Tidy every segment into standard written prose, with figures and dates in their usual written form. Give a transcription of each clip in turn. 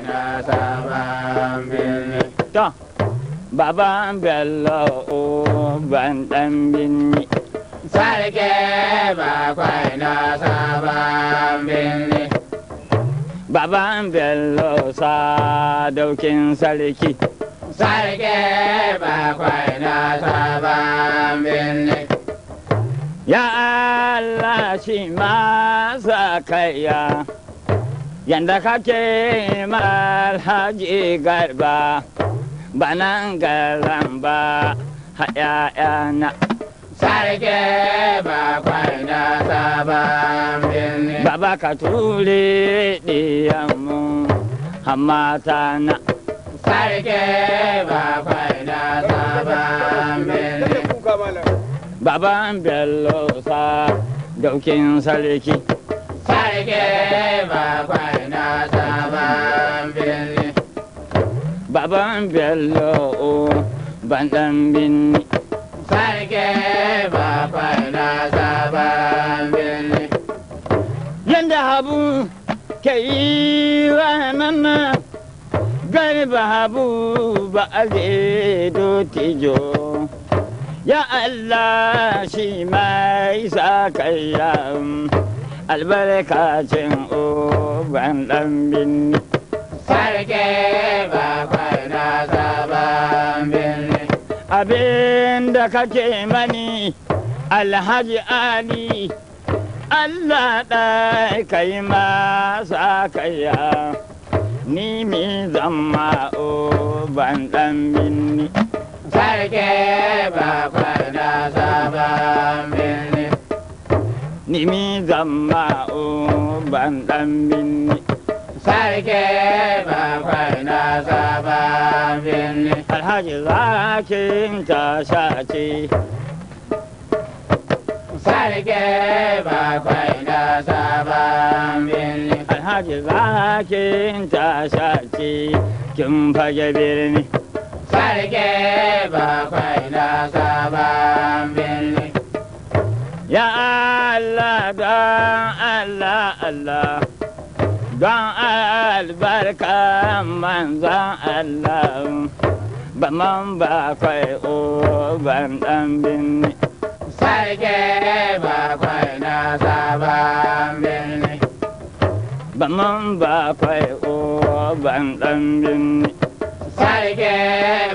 na sabon birni. To, baban Bello ban ɗan binni. Sarki bakwai na sabon birni. Baban Bello sadaukin sarki. Sarki bakwai na sabon birni. Ya Allah shi masa kaiya, yanda kake Alhaji Garba, banan garan ba hayayana. Sarki bakwai na sabon birni. Baba ka ture diyanmu hamata na. Sarki bakwai na sabon birni. Baban Bello daukin sarki. Sarki bakwai na sabon birni. Baban Bello bandan binni. Sarki bakwai na sabon birni. Yanda Habu ke yi wa Garba Habu ba a tijo. Ya Allah shi mai sa kaiya albarkacin ban ɗan binni. Sarki bakwai na sabon birni. Abin da kake mani Alhaji Ali, Allah ɗai kai masa kaiya, ni mi zama ban ɗan binni. Sarki bakwai na sabon birni. Ni mi zama ban ɗan binni. Sarki bakwai na sabon birni. Alhaji zakin tasha ce. Sarki bakwai na sabon birni. Alhaji zakin tasha ce kin fage birni. Sarki bakwai na sabon birni. Ya Allah don Allah Allah, don albarka manzan Allah, ba man bakwai ban ɗan binni. Sarki bakwai na sabon birni. Ba man bakwai ban ɗan binni. Sarki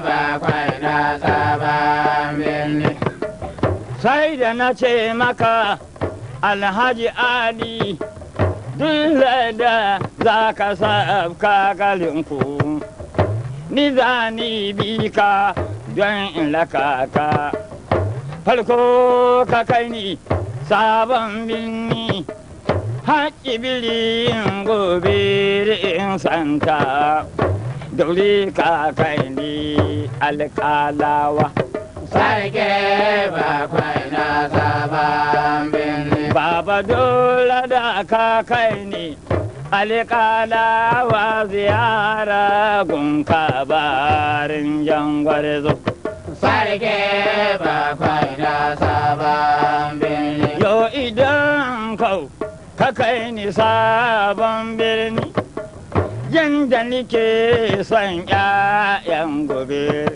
bakwai na sabon birni. Sai da na ce maka Alhaji Ali, duk da za ka sabka galinku, ni za ni bi ka don in laka ka. Farko ka kai ni sabon binni, haƙi bilin gobe in santa, daure ka kai ni alƙalawa. Sarki bakwai na sabon birni. Baba dole da ka kai ni alƙalawa ziyara gunka barin jangwarzo. Sarki bakwai na sabon birni. Yo idan kau ka kai ni sabon birni, yanda nike son 'ya'yan gobe,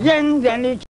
yanda nike